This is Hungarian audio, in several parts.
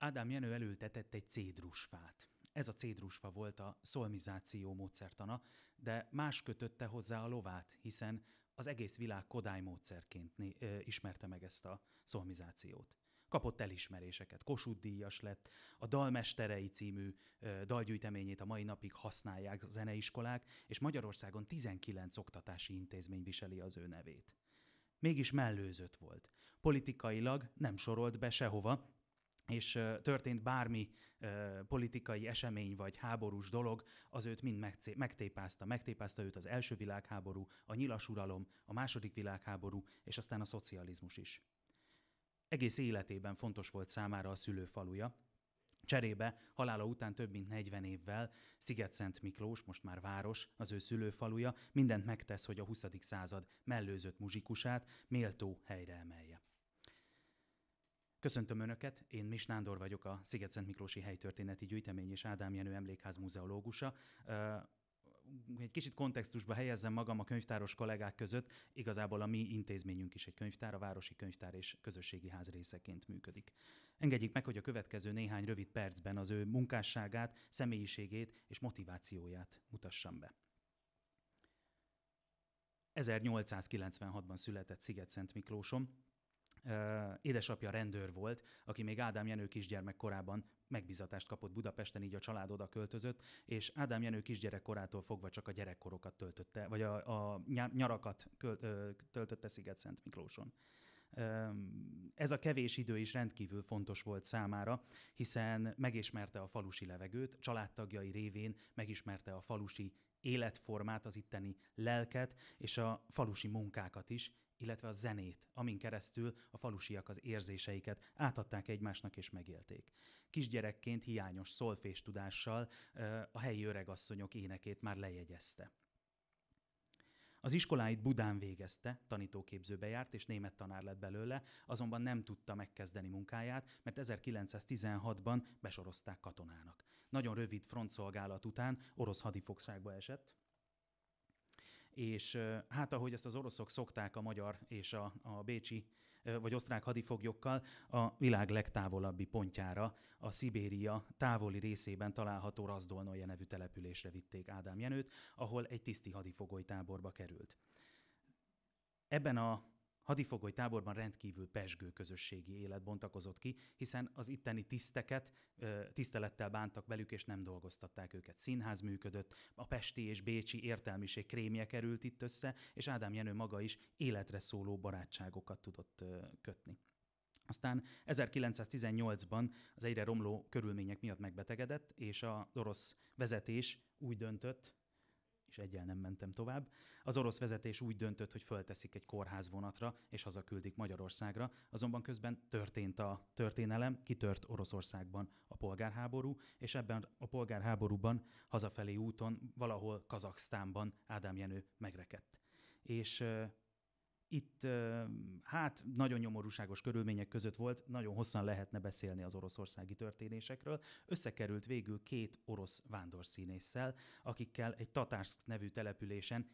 Ádám Jenő elültetett egy cédrusfát. Ez a cédrusfa volt a szolmizáció módszertana, de más kötötte hozzá a lovát, hiszen az egész világ Kodály módszerként ismerte meg ezt a szolmizációt. Kapott elismeréseket, Kossuth-díjas lett, a Dalmesterei című dalgyűjteményét a mai napig használják a zeneiskolák, és Magyarországon 19 oktatási intézmény viseli az ő nevét. Mégis mellőzött volt. Politikailag nem sorolt be sehova, és történt bármi politikai esemény vagy háborús dolog, az őt mind megtépázta. Megtépázta őt az első világháború, a nyilas uralom, a második világháború, és aztán a szocializmus is. Egész életében fontos volt számára a szülőfaluja. Cserébe halála után több mint 40 évvel Szigetszent Miklós, most már város, az ő szülőfaluja, mindent megtesz, hogy a 20. század mellőzött muzsikusát méltó helyre emelje. Köszöntöm Önöket, én Mis Nándor vagyok, a Szigetszent Miklósi Helytörténeti Gyűjtemény és Ádám Jenő Emlékház muzeológusa. Egy kicsit kontextusba helyezzem magam a könyvtáros kollégák között, igazából a mi intézményünk is egy könyvtár, a Városi Könyvtár és Közösségi Ház részeként működik. Engedjék meg, hogy a következő néhány rövid percben az ő munkásságát, személyiségét és motivációját mutassam be. 1896-ban született Szigetszent Miklóson. Édesapja rendőr volt, aki még Ádám Jenő kisgyermek korában megbízatást kapott Budapesten, így a család oda költözött, és Ádám Jenő kisgyerek korától fogva csak a gyerekkorokat töltötte, vagy a nyarakat töltötte Szigetszent Miklóson. Ez a kevés idő is rendkívül fontos volt számára, hiszen megismerte a falusi levegőt, családtagjai révén megismerte a falusi életformát, az itteni lelket és a falusi munkákat is, illetve a zenét, amin keresztül a falusiak az érzéseiket átadták egymásnak és megélték. Kisgyerekként hiányos szolfés tudással a helyi öregasszonyok énekét már lejegyezte. Az iskoláit Budán végezte, tanítóképzőbe járt, és német tanár lett belőle, azonban nem tudta megkezdeni munkáját, mert 1916-ban besorozták katonának. Nagyon rövid frontszolgálat után orosz hadifogságba esett, és hát ahogy ezt az oroszok szokták a magyar és a bécsi vagy osztrák hadifoglyokkal, a világ legtávolabbi pontjára, a Szibéria távoli részében található Razdolnoje nevű településre vitték Ádám Jenőt, ahol egy tiszti hadifogolytáborba került. Ebben a hadifogolytáborban rendkívül pezsgő közösségi élet bontakozott ki, hiszen az itteni tiszteket tisztelettel bántak velük, és nem dolgoztatták őket. Színház működött, a pesti és bécsi értelmiség krémje került itt össze, és Ádám Jenő maga is életre szóló barátságokat tudott kötni. Aztán 1918-ban az egyre romló körülmények miatt megbetegedett, és az orosz vezetés úgy döntött, és egyel nem mentem tovább. Az orosz vezetés úgy döntött, hogy fölteszik egy kórházvonatra, és hazaküldik Magyarországra, azonban közben történt a történelem, kitört Oroszországban a polgárháború, és ebben a polgárháborúban hazafelé úton valahol Kazaksztánban Ádám Jenő megrekedt. És itt hát nagyon nyomorúságos körülmények között volt, nagyon hosszan lehetne beszélni az oroszországi történésekről. Összekerült végül két orosz vándorszínésszel, akikkel egy Tatárszk nevű településen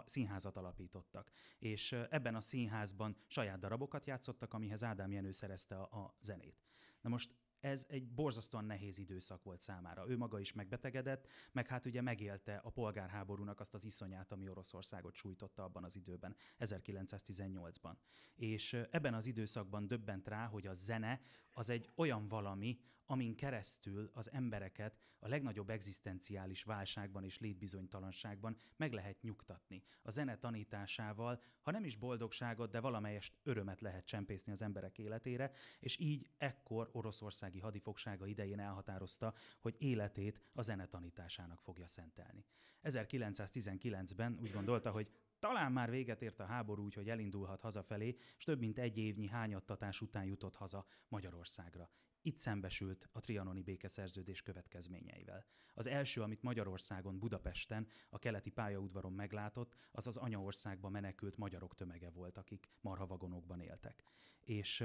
színházat alapítottak. És ebben a színházban saját darabokat játszottak, amihez Ádám Jenő szerezte a zenét. Na most ez egy borzasztóan nehéz időszak volt számára. Ő maga is megbetegedett, meg hát ugye megélte a polgárháborúnak azt az iszonyát, ami Oroszországot sújtotta abban az időben, 1918-ban. És ebben az időszakban döbbent rá, hogy a zene az egy olyan valami, amin keresztül az embereket a legnagyobb egzisztenciális válságban és létbizonytalanságban meg lehet nyugtatni. A zene tanításával, ha nem is boldogságot, de valamelyest örömet lehet csempészni az emberek életére, és így ekkor Oroszországi hadifogsága idején elhatározta, hogy életét a zene tanításának fogja szentelni. 1919-ben úgy gondolta, hogy talán már véget ért a háború, úgyhogy elindulhat hazafelé, és több mint egy évnyi hányattatás után jutott haza Magyarországra. Itt szembesült a trianoni békeszerződés következményeivel. Az első, amit Magyarországon, Budapesten, a keleti pályaudvaron meglátott, az az anyaországba menekült magyarok tömege volt, akik marhavagonokban éltek. És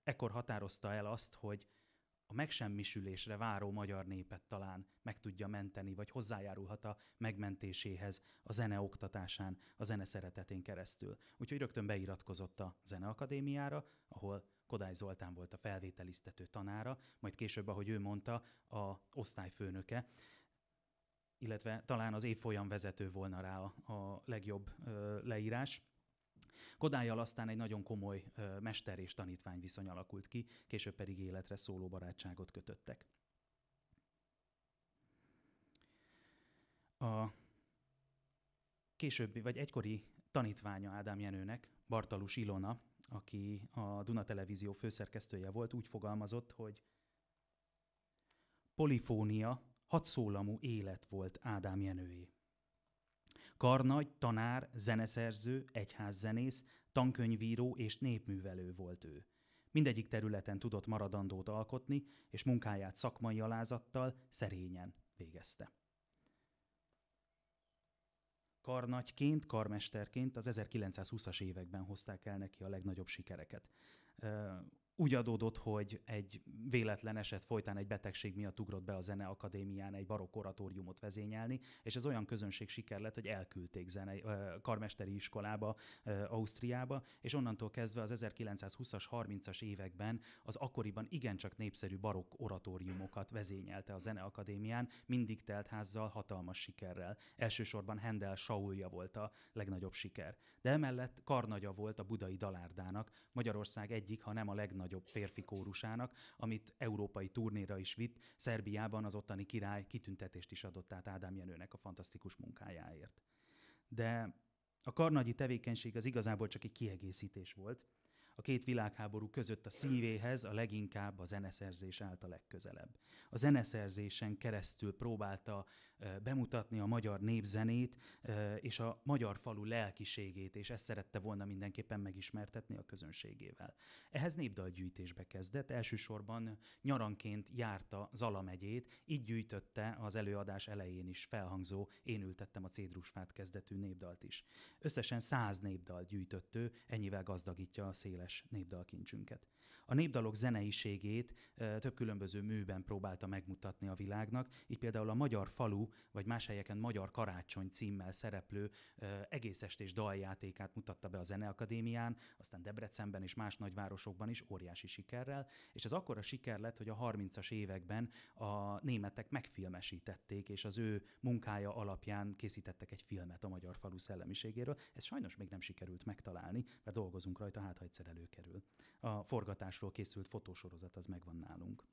ekkor határozta el azt, hogy a megsemmisülésre váró magyar népet talán meg tudja menteni, vagy hozzájárulhat a megmentéséhez a zene oktatásán, a zene szeretetén keresztül. Úgyhogy rögtön beiratkozott a Zeneakadémiára, ahol Kodály Zoltán volt a felvételiztető tanára, majd később, ahogy ő mondta, a osztályfőnöke, illetve talán az évfolyam vezető volna rá a legjobb leírás. Kodállyal aztán egy nagyon komoly mester és tanítvány viszony alakult ki, később pedig életre szóló barátságot kötöttek. A későbbi, vagy egykori tanítványa Ádám Jenőnek, Bartalus Ilona, aki a Duna Televízió főszerkesztője volt, úgy fogalmazott, hogy polifónia, hatszólamú élet volt Ádám Jenőé. Karnagy, tanár, zeneszerző, egyházzenész, tankönyvíró és népművelő volt ő. Mindegyik területen tudott maradandót alkotni, és munkáját szakmai alázattal, szerényen végezte. Karnagyként, karmesterként az 1920-as években hozták el neki a legnagyobb sikereket. Úgy adódott, hogy egy véletlen eset folytán egy betegség miatt ugrott be a Zeneakadémián egy barokk oratóriumot vezényelni, és ez olyan közönség siker lett, hogy elküldték karmesteri iskolába, Ausztriába, és onnantól kezdve az 1920-as, 30-as években az akkoriban igencsak népszerű barokk oratóriumokat vezényelte a Zeneakadémián, mindig telt házzal, hatalmas sikerrel. Elsősorban Handel Saulja volt a legnagyobb siker. De emellett karnagya volt a Budai Dalárdának, Magyarország egyik, ha nem a legnagyobb férfi kórusának, amit európai turnéra is vitt. Szerbiában az ottani király kitüntetést is adott át Ádám Jenőnek a fantasztikus munkájáért. De a karnagyi tevékenység az igazából csak egy kiegészítés volt. A két világháború között a szívéhez a leginkább a zeneszerzés állt a legközelebb. A zeneszerzésen keresztül próbálta bemutatni a magyar népzenét és a magyar falu lelkiségét, és ezt szerette volna mindenképpen megismertetni a közönségével. Ehhez népdalgyűjtésbe kezdett, elsősorban nyaranként járta Zala megyét, így gyűjtötte az előadás elején is felhangzó Én ültettem a cédrusfát kezdetű népdalt is. Összesen 100 népdalt gyűjtött ő, ennyivel gazdagítja a széles népdalkincsünket. A népdalok zeneiségét több különböző műben próbálta megmutatni a világnak, így például a Magyar falu, vagy más helyeken Magyar karácsony címmel szereplő egész estés daljátékát mutatta be a Zeneakadémián, aztán Debrecenben és más nagyvárosokban is óriási sikerrel, és ez akkora siker lett, hogy a 30-as években a németek megfilmesítették, és az ő munkája alapján készítettek egy filmet a Magyar falu szellemiségéről. Ez sajnos még nem sikerült megtalálni, mert dolgozunk rajta, hát ha egyszer előkerül. A forgatásról készült fotósorozat az megvan nálunk.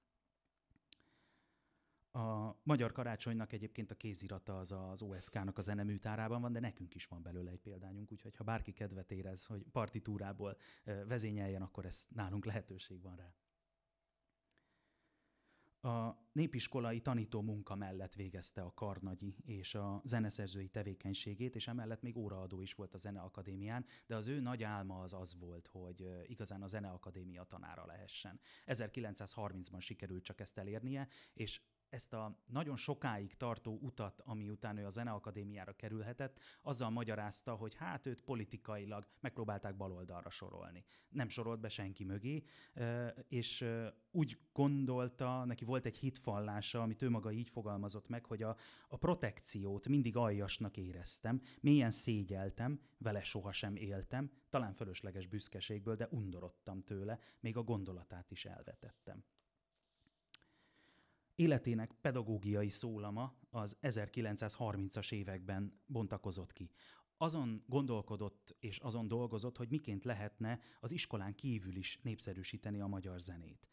A Magyar karácsonynak egyébként a kézirata az OSK-nak a zeneműtárában van, de nekünk is van belőle egy példányunk, úgyhogy ha bárki kedvet érez, hogy partitúrából vezényeljen, akkor ez nálunk lehetőség van rá. A népiskolai tanító munka mellett végezte a karnagyi és a zeneszerzői tevékenységét, és emellett még óraadó is volt a Zeneakadémián, de az ő nagy álma az volt, hogy igazán a Zeneakadémia tanára lehessen. 1930-ban sikerült csak ezt elérnie, és ezt a nagyon sokáig tartó utat, ami után ő a Zeneakadémiára kerülhetett, azzal magyarázta, hogy hát őt politikailag megpróbálták baloldalra sorolni. Nem sorolt be senki mögé, és úgy gondolta, neki volt egy hitvallása, amit ő maga így fogalmazott meg, hogy a protekciót mindig aljasnak éreztem, mélyen szégyeltem, vele sohasem éltem, talán fölösleges büszkeségből, de undorodtam tőle, még a gondolatát is elvetettem. Életének pedagógiai szólama az 1930-as években bontakozott ki. Azon gondolkodott és azon dolgozott, hogy miként lehetne az iskolán kívül is népszerűsíteni a magyar zenét.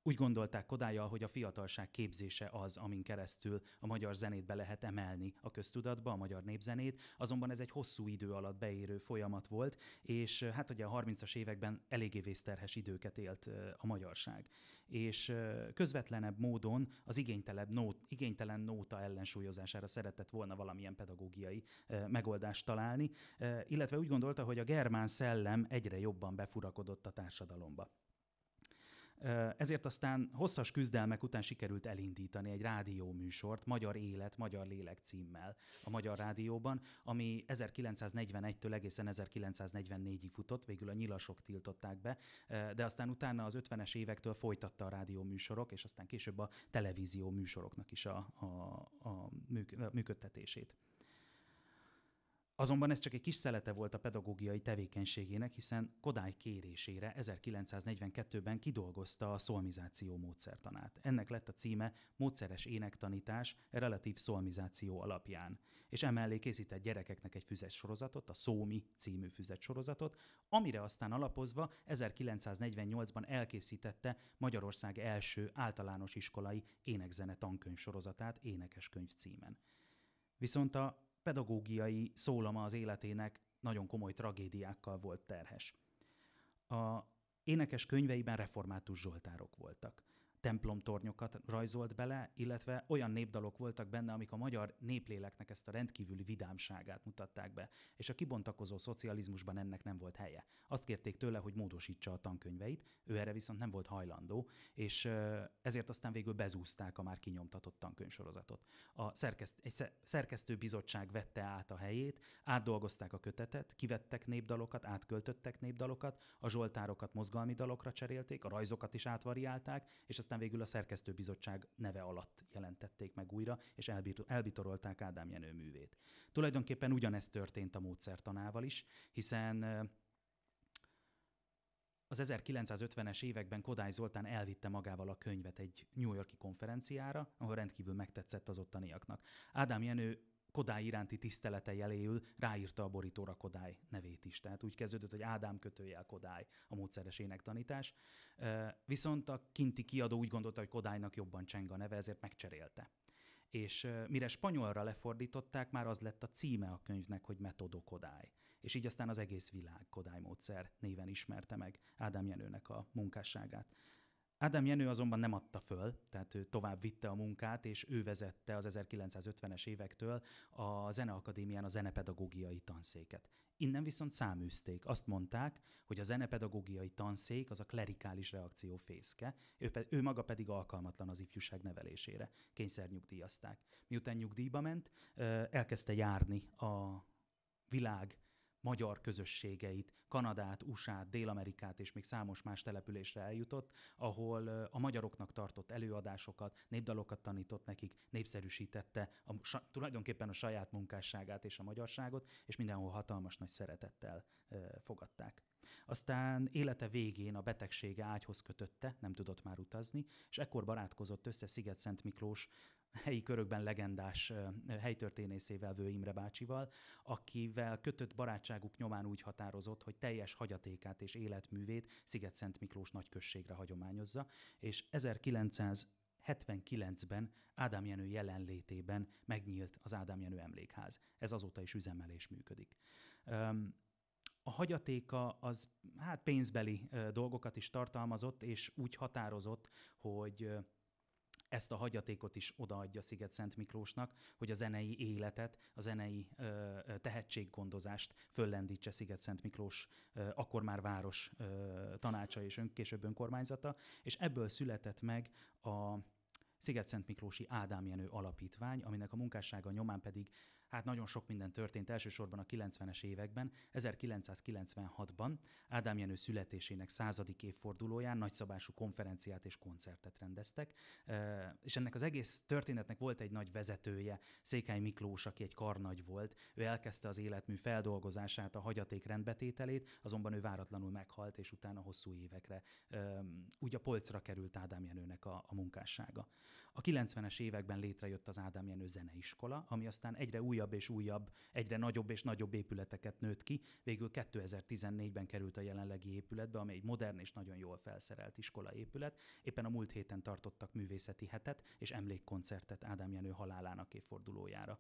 Úgy gondolták Kodállyal, hogy a fiatalság képzése az, amin keresztül a magyar zenét be lehet emelni a köztudatba, a magyar népzenét, azonban ez egy hosszú idő alatt beérő folyamat volt, és hát ugye a 30-as években eléggé vészterhes időket élt a magyarság. És közvetlenebb módon az igénytelen nóta ellensúlyozására szeretett volna valamilyen pedagógiai megoldást találni, illetve úgy gondolta, hogy a germán szellem egyre jobban befurakodott a társadalomba. Ezért aztán hosszas küzdelmek után sikerült elindítani egy rádióműsort, Magyar Élet, Magyar Lélek címmel a Magyar Rádióban, ami 1941-től egészen 1944-ig futott, végül a nyilasok tiltották be, de aztán utána az 50-es évektől folytatta a rádióműsorok, és aztán később a televízió műsoroknak is a működtetését. Azonban ez csak egy kis szelete volt a pedagógiai tevékenységének, hiszen Kodály kérésére 1942-ben kidolgozta a szolmizáció módszertanát. Ennek lett a címe Módszeres énektanítás relatív szolmizáció alapján. És emellé készített gyerekeknek egy füzetsorozatot, a Szómi című füzetsorozatot, amire aztán alapozva 1948-ban elkészítette Magyarország első általános iskolai énekzene tankönyvsorozatát Énekeskönyv címen. Viszont a pedagógiai szólama az életének nagyon komoly tragédiákkal volt terhes. A énekes könyveiben református zsoltárok voltak. Templomtornyokat rajzolt bele, illetve olyan népdalok voltak benne, amik a magyar népléleknek ezt a rendkívüli vidámságát mutatták be, és a kibontakozó szocializmusban ennek nem volt helye. Azt kérték tőle, hogy módosítsa a tankönyveit, ő erre viszont nem volt hajlandó, és ezért aztán végül bezúzták a már kinyomtatott tankönyvsorozatot. Egy szerkesztőbizottság vette át a helyét, átdolgozták a kötetet, kivettek népdalokat, átköltöttek népdalokat, a zsoltárokat mozgalmi dalokra cserélték, a rajzokat is átvariálták, és aztán végül a szerkesztőbizottság neve alatt jelentették meg újra, és elbitorolták Ádám Jenő művét. Tulajdonképpen ugyanezt történt a módszertanával is, hiszen az 1950-es években Kodály Zoltán elvitte magával a könyvet egy New York-i konferenciára, ahol rendkívül megtetszett az ottaniaknak. Ádám Jenő Kodály iránti tisztelete jeléül ráírta a borítóra Kodály nevét is. Tehát úgy kezdődött, hogy Ádám _ Kodály a módszeres énektanítás. Viszont a kinti kiadó úgy gondolta, hogy Kodálynak jobban cseng a neve, ezért megcserélte. És mire spanyolra lefordították, már az lett a címe a könyvnek, hogy Metodo Kodály. És így aztán az egész világ Kodály módszer néven ismerte meg Ádám Jenőnek a munkásságát. Ádám Jenő azonban nem adta föl, tehát ő tovább vitte a munkát, és ő vezette az 1950-es évektől a Zeneakadémián a zenepedagógiai tanszéket. Innen viszont száműzték. Azt mondták, hogy a zenepedagógiai tanszék az a klerikális reakció fészke, ő maga pedig alkalmatlan az ifjúság nevelésére. Kényszernyugdíjazták. Miután nyugdíjba ment, elkezdte járni a világ magyar közösségeit, Kanadát, USA-t, Dél-Amerikát és még számos más településre eljutott, ahol a magyaroknak tartott előadásokat, népdalokat tanított nekik, népszerűsítette tulajdonképpen a saját munkásságát és a magyarságot, és mindenhol hatalmas nagy szeretettel fogadták. Aztán élete végén a betegsége ágyhoz kötötte, nem tudott már utazni, és ekkor barátkozott össze Szigetszent Miklós helyi körökben legendás helytörténészével, Vő Imre bácsival, akivel kötött barátságuk nyomán úgy határozott, hogy teljes hagyatékát és életművét Szigetszent Miklós nagyközségre hagyományozza, és 1979-ben Ádám Jenő jelenlétében megnyílt az Ádám Jenő emlékház. Ez azóta is üzemel és működik. A hagyatéka az pénzbeli dolgokat is tartalmazott, és úgy határozott, hogy ezt a hagyatékot is odaadja Szigetszent Miklósnak, hogy a zenei életet, a zenei tehetséggondozást föllendítse Szigetszent Miklós, akkor már város tanácsa és később önkormányzata, és ebből született meg a Szigetszent Miklósi Ádám Jenő Alapítvány, aminek a munkássága nyomán pedig nagyon sok minden történt, elsősorban a 90-es években. 1996-ban Ádám Jenő születésének 100. évfordulóján nagyszabású konferenciát és koncertet rendeztek, és ennek az egész történetnek volt egy nagy vezetője, Székely Miklós, aki egy karnagy volt. Ő elkezdte az életmű feldolgozását, a hagyaték rendbetételét, azonban ő váratlanul meghalt, és utána hosszú évekre úgy a polcra került Ádám Jenőnek a munkássága. A 90-es években létrejött az Ádám Jenő Zeneiskola, ami aztán egyre újabb és újabb, egyre nagyobb és nagyobb épületeket nőtt ki. Végül 2014-ben került a jelenlegi épületbe, ami egy modern és nagyon jól felszerelt iskolaépület. Éppen a múlt héten tartottak művészeti hetet és emlékkoncertet Ádám Jenő halálának évfordulójára.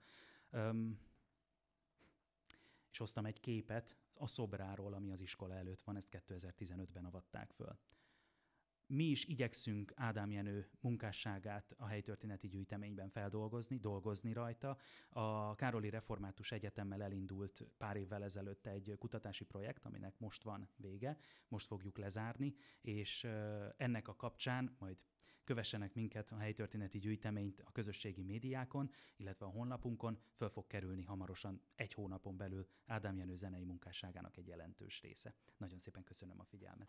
És hoztam egy képet a szobráról, ami az iskola előtt van, ezt 2015-ben avatták föl. Mi is igyekszünk Ádám Jenő munkásságát a helytörténeti gyűjteményben feldolgozni, dolgozni rajta. A Károli Református Egyetemmel elindult pár évvel ezelőtt egy kutatási projekt, aminek most van vége, most fogjuk lezárni, és ennek a kapcsán majd kövessenek minket, a helytörténeti gyűjteményt a közösségi médiákon, illetve a honlapunkon, föl fog kerülni hamarosan 1 hónapon belül Ádám Jenő zenei munkásságának egy jelentős része. Nagyon szépen köszönöm a figyelmet.